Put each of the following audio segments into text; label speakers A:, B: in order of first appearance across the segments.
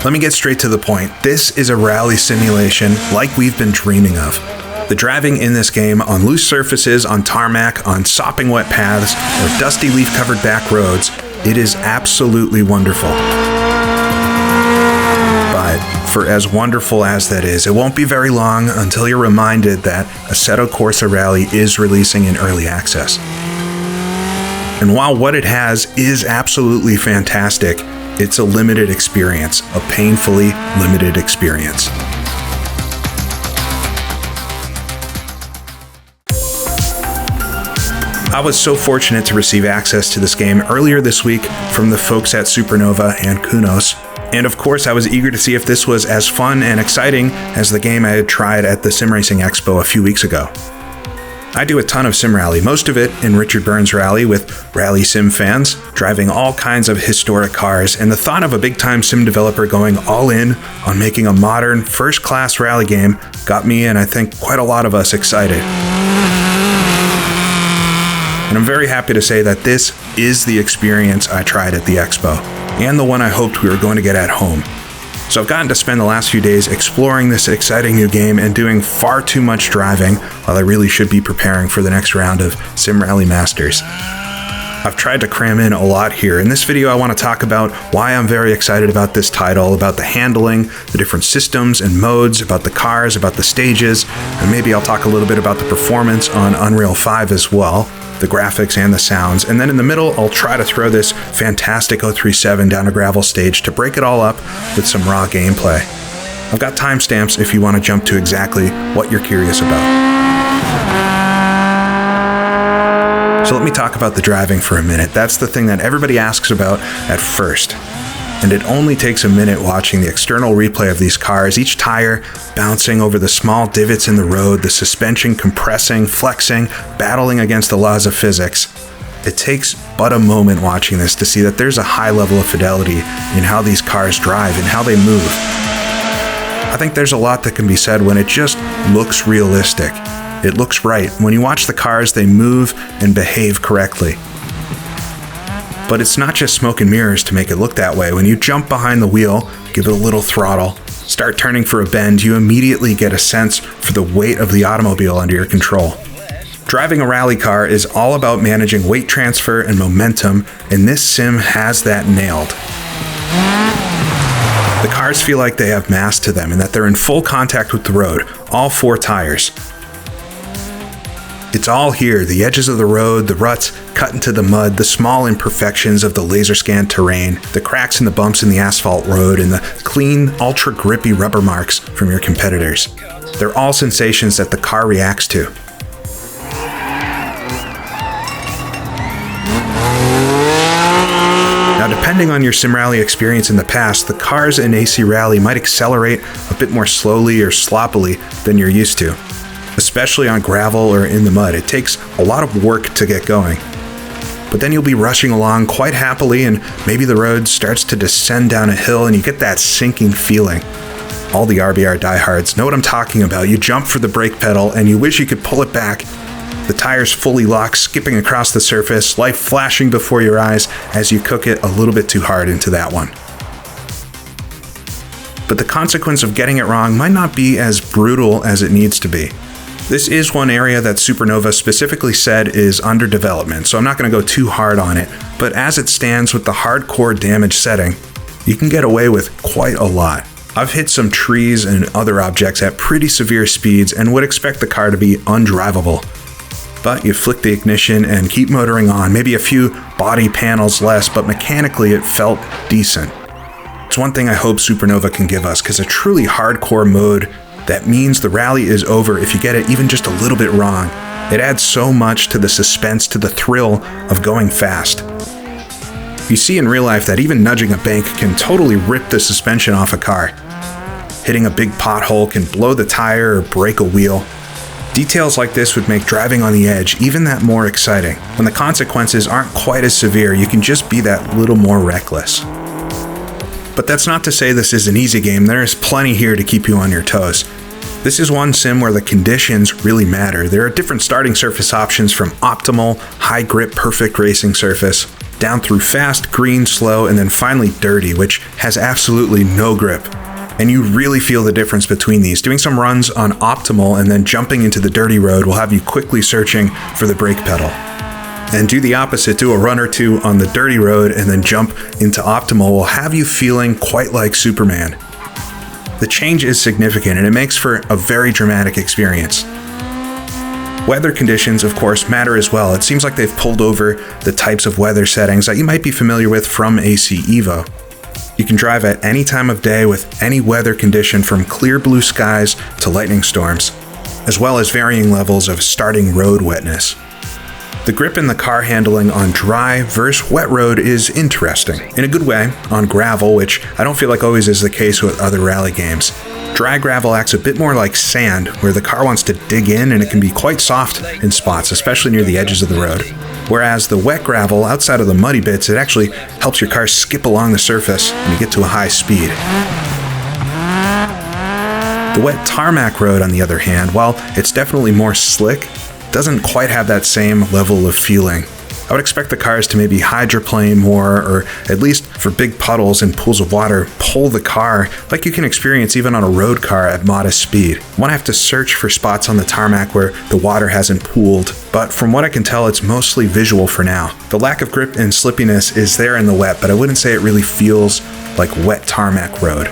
A: Let me get straight to the point. This is a rally simulation like we've been dreaming of. The driving in this game on loose surfaces, on tarmac, on sopping wet paths, or dusty leaf-covered back roads, it is absolutely wonderful. But for as wonderful as that is, it won't be very long until you're reminded that Assetto Corsa Rally is releasing in early access. And while what it has is absolutely fantastic, it's a limited experience, a painfully limited experience. I was so fortunate to receive access to this game earlier this week from the folks at Supernova and Kunos, and of course I was eager to see if this was as fun and exciting as the game I had tried at the Sim Racing Expo a few weeks ago. I do a ton of sim rally, most of it in Richard Burns Rally with rally sim fans, driving all kinds of historic cars, and the thought of a big-time sim developer going all in on making a modern, first-class rally game got me, and I think quite a lot of us, excited. And I'm very happy to say that this is the experience I tried at the Expo, and the one I hoped we were going to get at home. So I've gotten to spend the last few days exploring this exciting new game and doing far too much driving while I really should be preparing for the next round of Sim Rally Masters. I've tried to cram in a lot here. In this video I want to talk about why I'm very excited about this title, about the handling, the different systems and modes, about the cars, about the stages, and maybe I'll talk a little bit about the performance on Unreal 5 as well, the graphics and the sounds, and then in the middle I'll try to throw this fantastic 037 down a gravel stage to break it all up with some raw gameplay. I've got timestamps if you want to jump to exactly what you're curious about. So let me talk about the driving for a minute. That's the thing that everybody asks about at first. And it only takes a minute watching the external replay of these cars, each tire bouncing over the small divots in the road, the suspension compressing, flexing, battling against the laws of physics. It takes but a moment watching this to see that there's a high level of fidelity in how these cars drive and how they move. I think there's a lot that can be said when it just looks realistic. It looks right. When you watch the cars, they move and behave correctly. But it's not just smoke and mirrors to make it look that way. When you jump behind the wheel, give it a little throttle, start turning for a bend, you immediately get a sense for the weight of the automobile under your control. Driving a rally car is all about managing weight transfer and momentum, and this sim has that nailed. The cars feel like they have mass to them and that they're in full contact with the road, all four tires. It's all here, the edges of the road, the ruts cut into the mud, the small imperfections of the laser-scanned terrain, the cracks and the bumps in the asphalt road, and the clean, ultra-grippy rubber marks from your competitors. They're all sensations that the car reacts to. Now, depending on your sim rally experience in the past, the cars in AC Rally might accelerate a bit more slowly or sloppily than you're used to, especially on gravel or in the mud. It takes a lot of work to get going. But then you'll be rushing along quite happily, and maybe the road starts to descend down a hill and you get that sinking feeling. All the RBR diehards know what I'm talking about. You jump for the brake pedal and you wish you could pull it back. The tires fully locked, skipping across the surface, life flashing before your eyes as you cook it a little bit too hard into that one. But the consequence of getting it wrong might not be as brutal as it needs to be. This is one area that Supernova specifically said is under development, so I'm not going to go too hard on it, but as it stands with the hardcore damage setting, you can get away with quite a lot. I've hit some trees and other objects at pretty severe speeds and would expect the car to be undrivable. But you flick the ignition and keep motoring on, maybe a few body panels less, but mechanically it felt decent. It's one thing I hope Supernova can give us, because a truly hardcore mode that means the rally is over if you get it even just a little bit wrong. It adds so much to the suspense, to the thrill of going fast. You see in real life that even nudging a bank can totally rip the suspension off a car. Hitting a big pothole can blow the tire or break a wheel. Details like this would make driving on the edge even that more exciting. When the consequences aren't quite as severe, you can just be that little more reckless. But that's not to say this is an easy game. There is plenty here to keep you on your toes. This is one sim where the conditions really matter. There are different starting surface options, from optimal, high grip, perfect racing surface, down through fast, green, slow, and then finally dirty, which has absolutely no grip. And you really feel the difference between these. Doing some runs on optimal and then jumping into the dirty road will have you quickly searching for the brake pedal. And do the opposite, do a run or two on the dirty road and then jump into optimal will have you feeling quite like Superman. The change is significant and it makes for a very dramatic experience. Weather conditions, of course, matter as well. It seems like they've pulled over the types of weather settings that you might be familiar with from AC Evo. You can drive at any time of day with any weather condition from clear blue skies to lightning storms, as well as varying levels of starting road wetness. The grip in the car handling on dry versus wet road is interesting, in a good way, on gravel, which I don't feel like always is the case with other rally games. Dry gravel acts a bit more like sand, where the car wants to dig in and it can be quite soft in spots, especially near the edges of the road. Whereas the wet gravel, outside of the muddy bits, it actually helps your car skip along the surface when you get to a high speed. The wet tarmac road, on the other hand, while it's definitely more slick, doesn't quite have that same level of feeling. I would expect the cars to maybe hydroplane more, or at least for big puddles and pools of water, pull the car like you can experience even on a road car at modest speed. You want to have to search for spots on the tarmac where the water hasn't pooled, but from what I can tell, it's mostly visual for now. The lack of grip and slippiness is there in the wet, but I wouldn't say it really feels like wet tarmac road.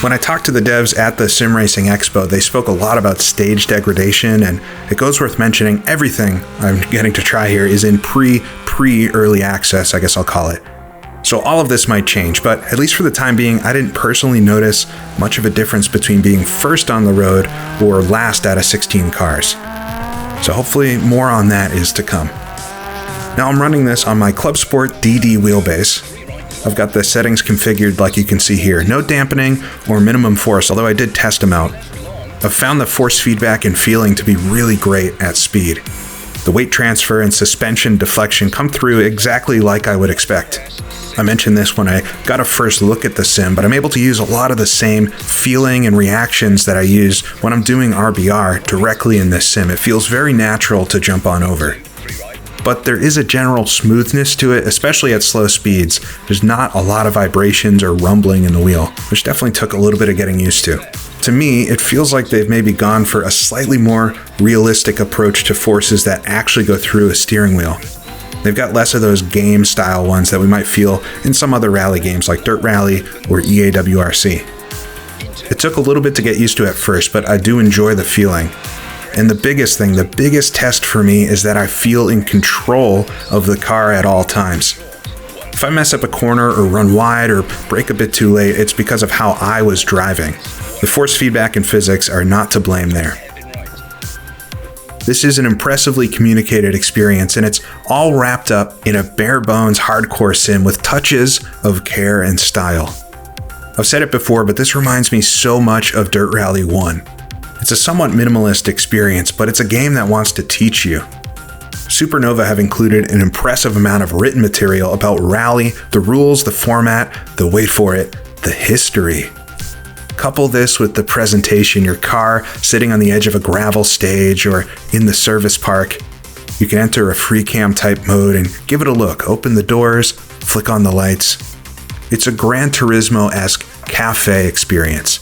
A: When I talked to the devs at the Sim Racing Expo, they spoke a lot about stage degradation, and it goes worth mentioning everything I'm getting to try here is in pre-early access, I guess I'll call it. So all of this might change, but at least for the time being, I didn't personally notice much of a difference between being first on the road or last out of 16 cars. So hopefully more on that is to come. Now I'm running this on my Club Sport DD wheelbase. I've got the settings configured like you can see here. No dampening or minimum force, although I did test them out. I've found the force feedback and feeling to be really great at speed. The weight transfer and suspension deflection come through exactly like I would expect. I mentioned this when I got a first look at the sim, but I'm able to use a lot of the same feeling and reactions that I use when I'm doing RBR directly in this sim. It feels very natural to jump on over. But there is a general smoothness to it, especially at slow speeds. There's not a lot of vibrations or rumbling in the wheel, which definitely took a little bit of getting used to. To me, it feels like they've maybe gone for a slightly more realistic approach to forces that actually go through a steering wheel. They've got less of those game-style ones that we might feel in some other rally games like Dirt Rally or EAWRC. It took a little bit to get used to at first, but I do enjoy the feeling. And the biggest test for me is that I feel in control of the car at all times. If I mess up a corner or run wide or brake a bit too late, it's because of how I was driving. The force feedback and physics are not to blame there. This is an impressively communicated experience, and it's all wrapped up in a bare-bones hardcore sim with touches of care and style. I've said it before, but this reminds me so much of Dirt Rally 1. It's a somewhat minimalist experience, but it's a game that wants to teach you. Supernova have included an impressive amount of written material about rally, the rules, the format, wait for it, the history. Couple this with the presentation, your car sitting on the edge of a gravel stage or in the service park. You can enter a free cam type mode and give it a look. Open the doors, flick on the lights. It's a Gran Turismo-esque cafe experience.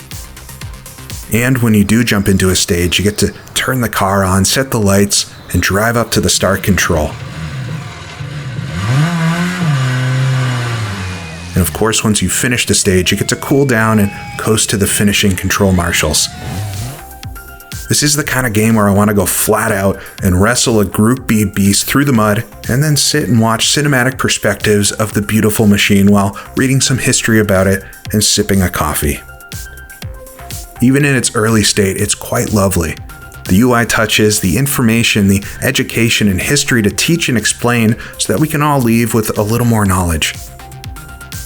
A: And when you do jump into a stage, you get to turn the car on, set the lights, and drive up to the start control. And of course, once you finish the stage, you get to cool down and coast to the finishing control marshals. This is the kind of game where I want to go flat out and wrestle a Group B beast through the mud, and then sit and watch cinematic perspectives of the beautiful machine while reading some history about it and sipping a coffee. Even in its early state, it's quite lovely. The UI touches, the information, the education and history to teach and explain so that we can all leave with a little more knowledge.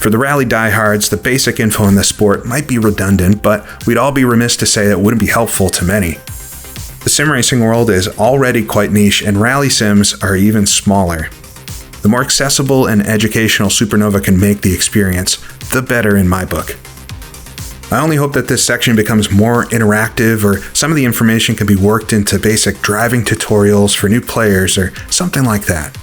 A: For the rally diehards, the basic info in this sport might be redundant, but we'd all be remiss to say that it wouldn't be helpful to many. The sim racing world is already quite niche, and rally sims are even smaller. The more accessible and educational Supernova can make the experience, the better in my book. I only hope that this section becomes more interactive, or some of the information can be worked into basic driving tutorials for new players or something like that.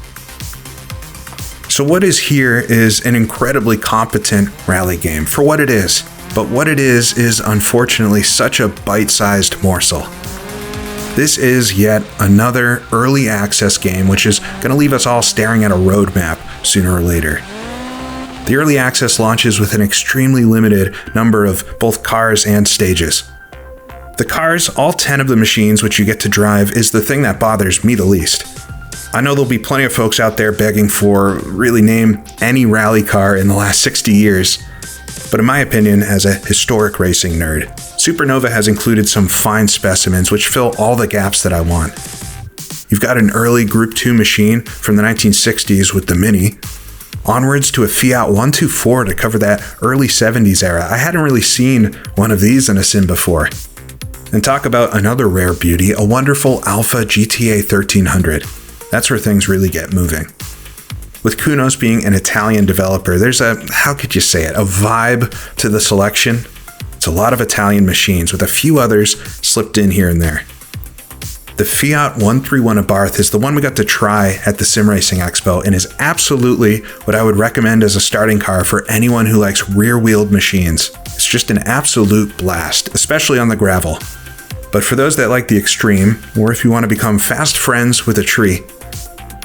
A: So what is here is an incredibly competent rally game for what it is, but what it is unfortunately such a bite-sized morsel. This is yet another early access game which is going to leave us all staring at a roadmap sooner or later. The early access launches with an extremely limited number of both cars and stages. The cars, all 10 of the machines which you get to drive, is the thing that bothers me the least. I know there'll be plenty of folks out there begging for really name any rally car in the last 60 years, but in my opinion, as a historic racing nerd, Supernova has included some fine specimens which fill all the gaps that I want. You've got an early Group 2 machine from the 1960s with the Mini, onwards to a Fiat 124 to cover that early 70s era. I hadn't really seen one of these in a sim before. And talk about another rare beauty, a wonderful Alfa GTA 1300. That's where things really get moving. With Kunos being an Italian developer, there's a, how could you say it, a vibe to the selection. It's a lot of Italian machines with a few others slipped in here and there. The Fiat 131 Abarth is the one we got to try at the Sim Racing Expo and is absolutely what I would recommend as a starting car for anyone who likes rear-wheeled machines. It's just an absolute blast, especially on the gravel. But for those that like the extreme, or if you want to become fast friends with a tree,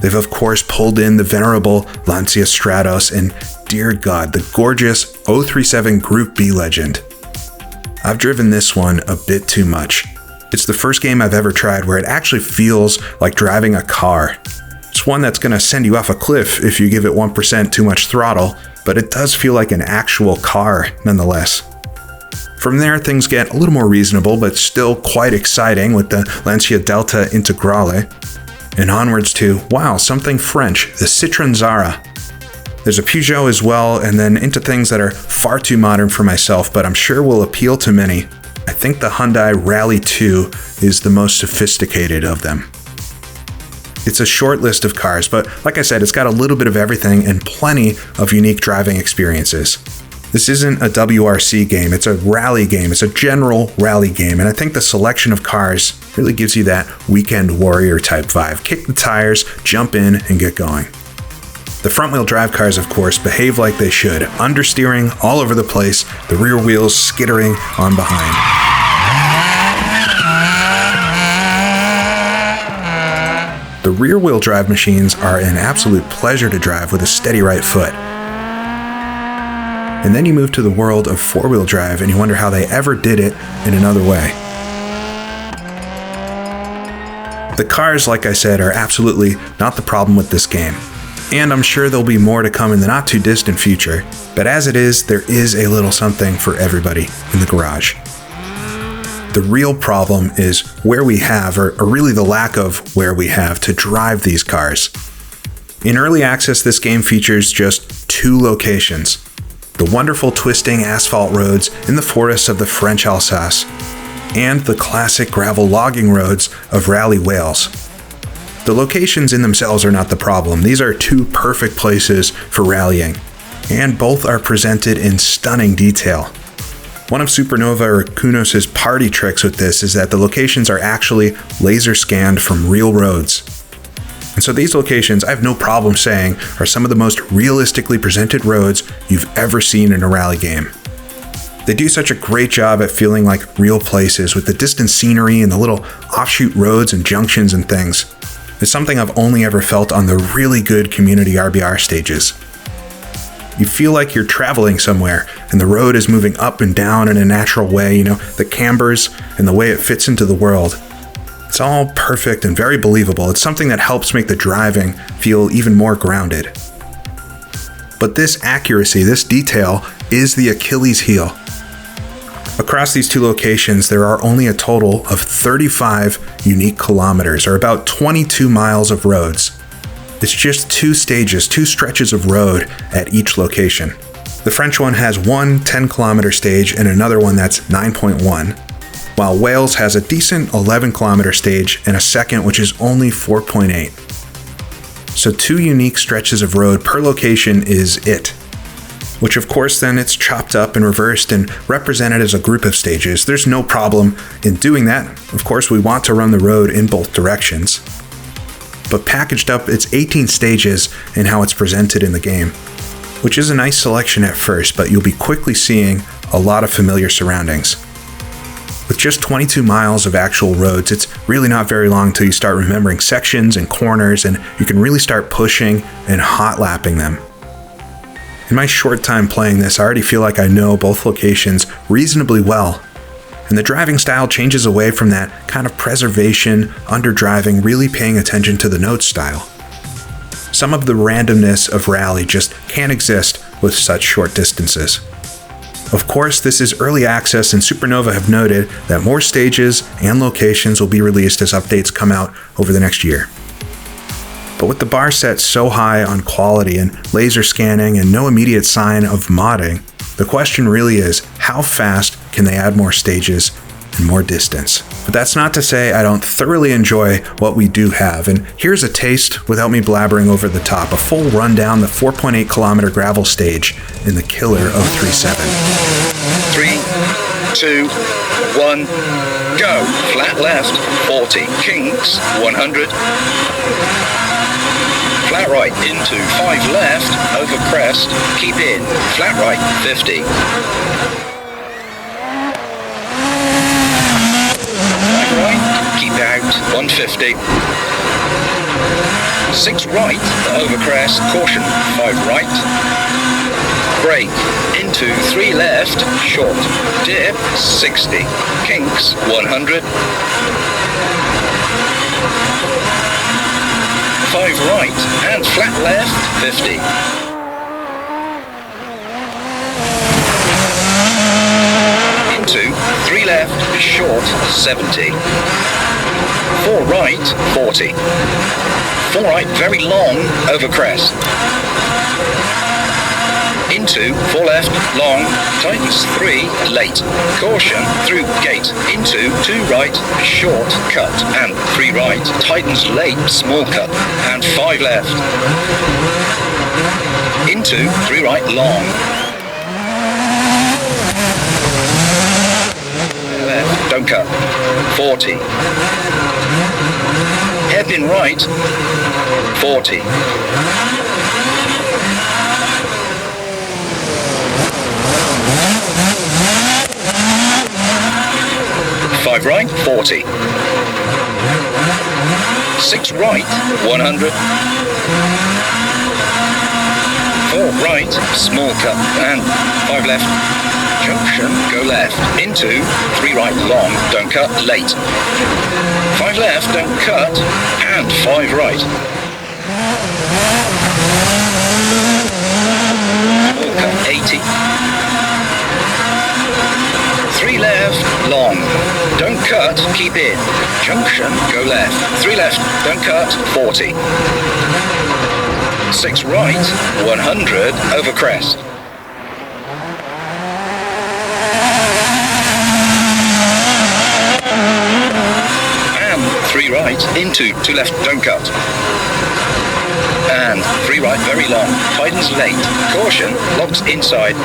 A: they've of course pulled in the venerable Lancia Stratos and, dear God, the gorgeous 037 Group B Legend. I've driven this one a bit too much. It's the first game I've ever tried where it actually feels like driving a car. It's one that's going to send you off a cliff if you give it 1% too much throttle, but it does feel like an actual car nonetheless. From there, things get a little more reasonable, but still quite exciting with the Lancia Delta Integrale. And onwards to, wow, something French, the Citroën Zara. There's a Peugeot as well, and then into things that are far too modern for myself, but I'm sure will appeal to many. I think the Hyundai Rally 2 is the most sophisticated of them. It's a short list of cars, but like I said, it's got a little bit of everything and plenty of unique driving experiences. This isn't a WRC game, it's a rally game, it's a general rally game, and I think the selection of cars really gives you that weekend warrior type vibe. Kick the tires, jump in, and get going. The front-wheel drive cars, of course, behave like they should, understeering all over the place, the rear wheels skittering on behind. The rear-wheel drive machines are an absolute pleasure to drive with a steady right foot. And then you move to the world of four-wheel drive and you wonder how they ever did it in another way. The cars, like I said, are absolutely not the problem with this game. And I'm sure there'll be more to come in the not too distant future. But as it is, there is a little something for everybody in the garage. The real problem is where we have, or really the lack of where we have, to drive these cars. In early access, this game features just 2 locations. The wonderful twisting asphalt roads in the forests of the French Alsace, and the classic gravel logging roads of Rally Wales. The locations in themselves are not the problem. These are 2 perfect places for rallying, and both are presented in stunning detail. One of Supernova or Kunos' party tricks with this is that the locations are actually laser scanned from real roads. And so these locations, I have no problem saying, are some of the most realistically presented roads you've ever seen in a rally game. They do such a great job at feeling like real places with the distant scenery and the little offshoot roads and junctions and things. It's something I've only ever felt on the really good community RBR stages. You feel like you're traveling somewhere and the road is moving up and down in a natural way, the cambers and the way it fits into the world. It's all perfect and very believable. It's something that helps make the driving feel even more grounded. But this accuracy, this detail, is the Achilles heel. Across these 2 locations, there are only a total of 35 unique kilometers, or about 22 miles of roads. It's just 2 stages, 2 stretches of road at each location. The French one has one 10-kilometer stage and another one that's 9.1, while Wales has a decent 11-kilometer stage and a second which is only 4.8. So 2 unique stretches of road per location is it. which of course then it's chopped up and reversed and represented as a group of stages. There's no problem in doing that. Of course, we want to run the road in both directions. But packaged up, it's 18 stages in how it's presented in the game, which is a nice selection at first, but you'll be quickly seeing a lot of familiar surroundings. With just 22 miles of actual roads, it's really not very long until you start remembering sections and corners, and you can really start pushing and hot lapping them. In my short time playing this, I already feel like I know both locations reasonably well, and the driving style changes away from that kind of preservation, underdriving, really paying attention to the note style. Some of the randomness of rally just can't exist with such short distances. Of course, this is early access, and Supernova have noted that more stages and locations will be released as updates come out over the next year. But with the bar set so high on quality and laser scanning and no immediate sign of modding, the question really is, how fast can they add more stages and more distance? But that's not to say I don't thoroughly enjoy what we do have, and here's a taste without me blabbering over the top, a full rundown the 4.8 kilometer gravel stage in the killer 037.
B: 3, 2, 1, go. Flat left, 40, kinks, 100. Flat right into 5 left, over crest, keep in, flat right, 50. 5 right, keep out, 150. 6 right, over crest, caution, 5 right. Brake, into 3 left, short, dip, 60. Kinks, 100. 5 right and flat left, 50. Into 3 left, short, 70. 4 right, 40. 4 right, very long, over crest. Into 4 left, long, tightens 3, late. Caution, through gate. Into 2 right, short, cut. And 3 right, tightens late, small cut. And 5 left. Into 3 right, long. Left, don't cut. 40. Hairpin right, 40. 5 right, 40. 6 right, 100. 4 right, small cut, and 5 left. Junction, go left. Into 3 right, long, don't cut, late. 5 left, don't cut, and 5 right. Small cut, 80. 3 left, long, don't cut, keep in. Junction, go left. 3 left, don't cut, 40. 6 right, 100, over crest. And 3 right, into 2 left, don't cut. And 3 right, very long, tightens late. Caution, locks inside,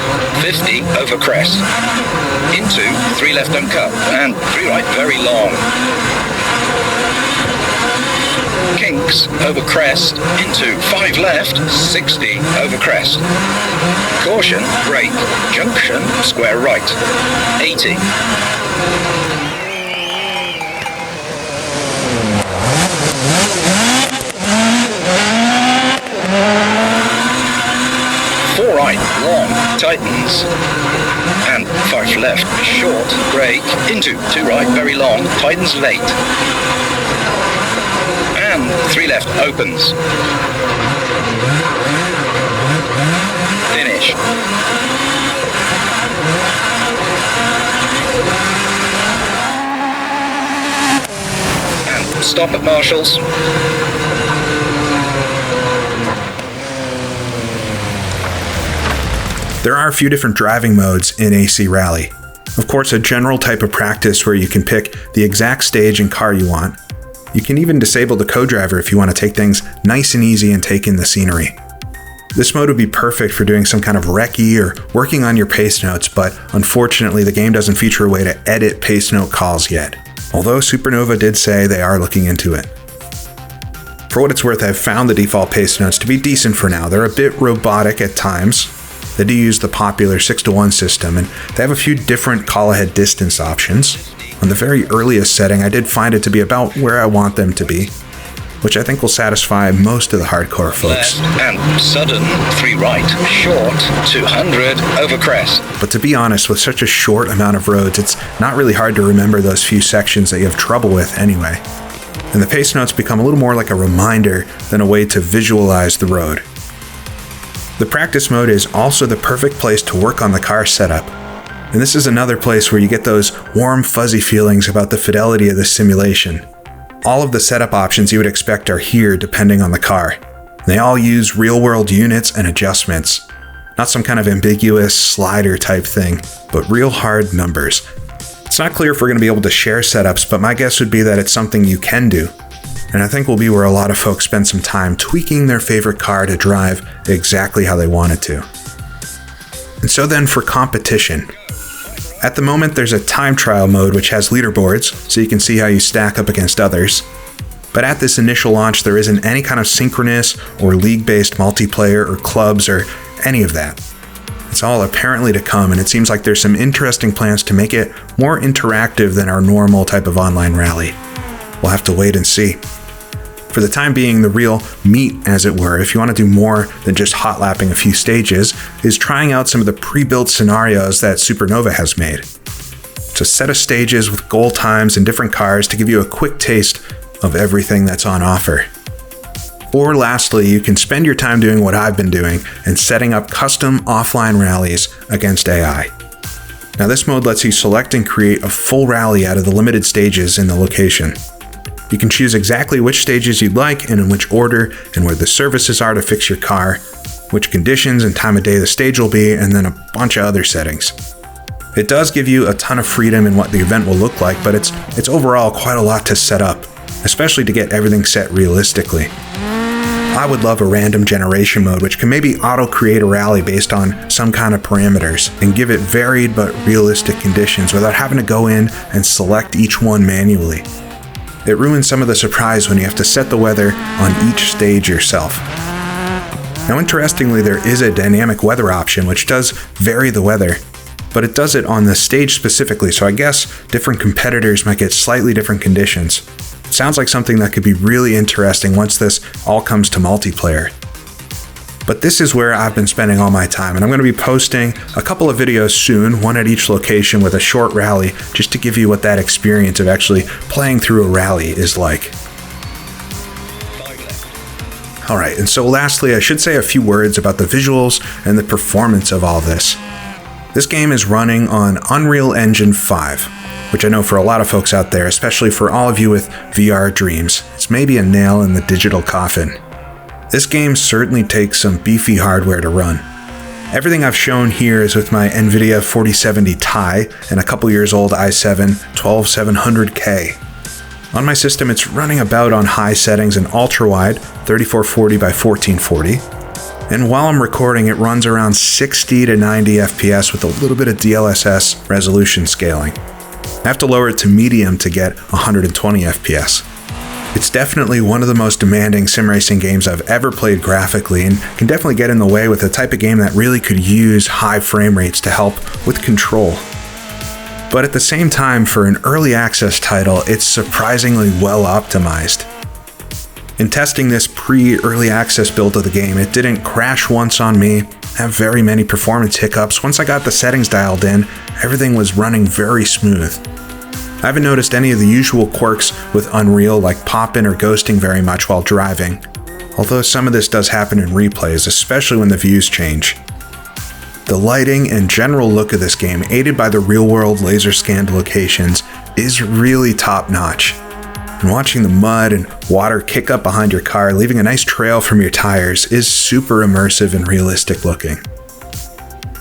B: 50, over crest. Into 3 left, don't cut. And 3 right, very long. Kinks, over crest. Into 5 left, 60, over crest. Caution, brake. Junction, square right, 80. 4 right, long, tightens, and 5 left, short, brake, into 2 right, very long, tightens late, and 3 left, opens, finish, and stop at Marshall's.
A: There are a few different driving modes in AC Rally. Of course, a general type of practice where you can pick the exact stage and car you want. You can even disable the co-driver if you want to take things nice and easy and take in the scenery. This mode would be perfect for doing some kind of recce or working on your pace notes, but unfortunately the game doesn't feature a way to edit pace note calls yet, although Supernova did say they are looking into it. For what it's worth, I've found the default pace notes to be decent for now. They're a bit robotic at times. They do use the popular 6-to-1 system, and they have a few different call-ahead distance options. On the very earliest setting, I did find it to be about where I want them to be, which I think will satisfy most of the hardcore folks.
B: Left and sudden, 3 right, short, 200, over crest.
A: But to be honest, with such a short amount of roads, it's not really hard to remember those few sections that you have trouble with anyway. And the pace notes become a little more like a reminder than a way to visualize the road. The practice mode is also the perfect place to work on the car setup. And this is another place where you get those warm, fuzzy feelings about the fidelity of the simulation. All of the setup options you would expect are here depending on the car. They all use real-world units and adjustments. Not some kind of ambiguous slider type thing, but real hard numbers. It's not clear if we're going to be able to share setups, but my guess would be that it's something you can do. And I think will be where a lot of folks spend some time tweaking their favorite car to drive exactly how they want it to. And so then for competition. At the moment, there's a time trial mode which has leaderboards, so you can see how you stack up against others. But at this initial launch, there isn't any kind of synchronous or league-based multiplayer or clubs or any of that. It's all apparently to come, and it seems like there's some interesting plans to make it more interactive than our normal type of online rally. We'll have to wait and see. For the time being, the real meat, as it were, if you want to do more than just hot lapping a few stages, is trying out some of the pre-built scenarios that Supernova has made. It's a set of stages with goal times and different cars to give you a quick taste of everything that's on offer. Or lastly, you can spend your time doing what I've been doing and setting up custom offline rallies against AI. Now this mode lets you select and create a full rally out of the limited stages in the location. You can choose exactly which stages you'd like and in which order, and where the services are to fix your car, which conditions and time of day the stage will be, and then a bunch of other settings. It does give you a ton of freedom in what the event will look like, but it's overall quite a lot to set up, especially to get everything set realistically. I would love a random generation mode which can maybe auto-create a rally based on some kind of parameters and give it varied but realistic conditions without having to go in and select each one manually. It ruins some of the surprise when you have to set the weather on each stage yourself. Now interestingly, there is a dynamic weather option which does vary the weather, but it does it on the stage specifically, so I guess different competitors might get slightly different conditions. It sounds like something that could be really interesting once this all comes to multiplayer. But this is where I've been spending all my time, and I'm going to be posting a couple of videos soon, one at each location with a short rally, just to give you what that experience of actually playing through a rally is like. Alright, and so lastly, I should say a few words about the visuals and the performance of all this. This game is running on Unreal Engine 5, which I know for a lot of folks out there, especially for all of you with VR dreams, it's maybe a nail in the digital coffin. This game certainly takes some beefy hardware to run. Everything I've shown here is with my NVIDIA 4070 Ti and a couple years old i7 12700K. On my system, it's running about on high settings and ultra-wide 3440 by 1440. And while I'm recording, it runs around 60 to 90 FPS with a little bit of DLSS resolution scaling. I have to lower it to medium to get 120 FPS. It's definitely one of the most demanding sim racing games I've ever played graphically, and can definitely get in the way with the type of game that really could use high frame rates to help with control. But at the same time, for an early access title, it's surprisingly well optimized. In testing this pre-early access build of the game, it didn't crash once on me, have very many performance hiccups. Once I got the settings dialed in, everything was running very smooth. I haven't noticed any of the usual quirks with Unreal, like pop-in or ghosting very much while driving, although some of this does happen in replays, especially when the views change. The lighting and general look of this game, aided by the real-world laser-scanned locations, is really top-notch. And watching the mud and water kick up behind your car, leaving a nice trail from your tires, is super immersive and realistic looking.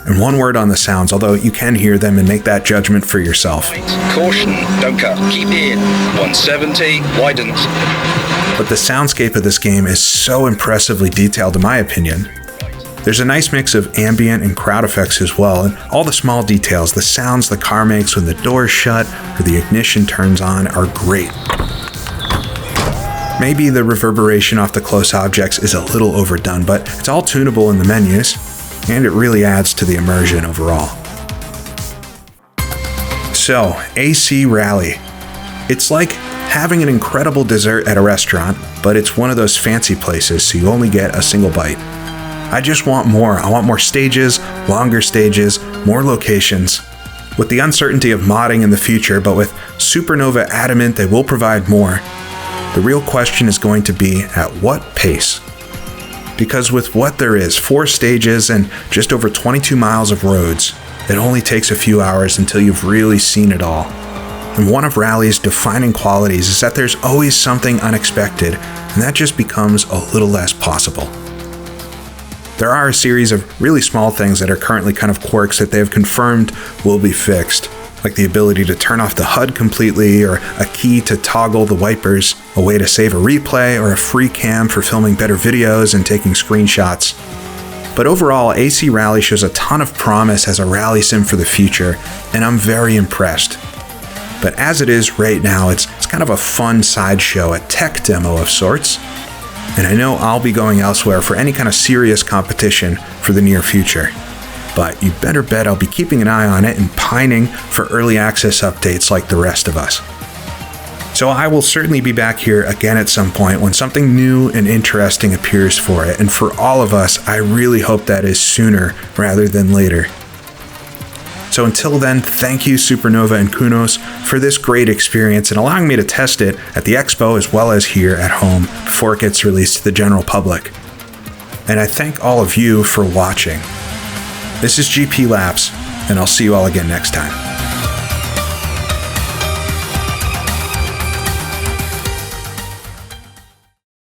A: And one word on the sounds, although you can hear them and make that judgment for yourself.
B: Caution, don't cut, keep in, 170, widens.
A: But the soundscape of this game is so impressively detailed in my opinion. There's a nice mix of ambient and crowd effects as well, and all the small details, the sounds the car makes when the doors shut or the ignition turns on are great. Maybe the reverberation off the close objects is a little overdone, but it's all tunable in the menus, and it really adds to the immersion overall. So, AC Rally. It's like having an incredible dessert at a restaurant, but it's one of those fancy places, so you only get a single bite. I just want more. I want more stages, longer stages, more locations. With the uncertainty of modding in the future, but with Supernova adamant they will provide more, the real question is going to be at what pace? Because with what there is, 4 stages and just over 22 miles of roads, it only takes a few hours until you've really seen it all. And one of Rally's defining qualities is that there's always something unexpected, and that just becomes a little less possible. There are a series of really small things that are currently kind of quirks that they have confirmed will be fixed, like the ability to turn off the HUD completely, or a key to toggle the wipers, a way to save a replay, or a free cam for filming better videos and taking screenshots. But overall, AC Rally shows a ton of promise as a rally sim for the future, and I'm very impressed. But as it is right now, it's kind of a fun sideshow, a tech demo of sorts. And I know I'll be going elsewhere for any kind of serious competition for the near future. But you better bet I'll be keeping an eye on it and pining for early access updates like the rest of us. So I will certainly be back here again at some point when something new and interesting appears for it. And for all of us, I really hope that is sooner rather than later. So until then, thank you Supernova and Kunos for this great experience and allowing me to test it at the expo as well as here at home before it gets released to the general public. And I thank all of you for watching. This is GP Labs, and I'll see you all again next time.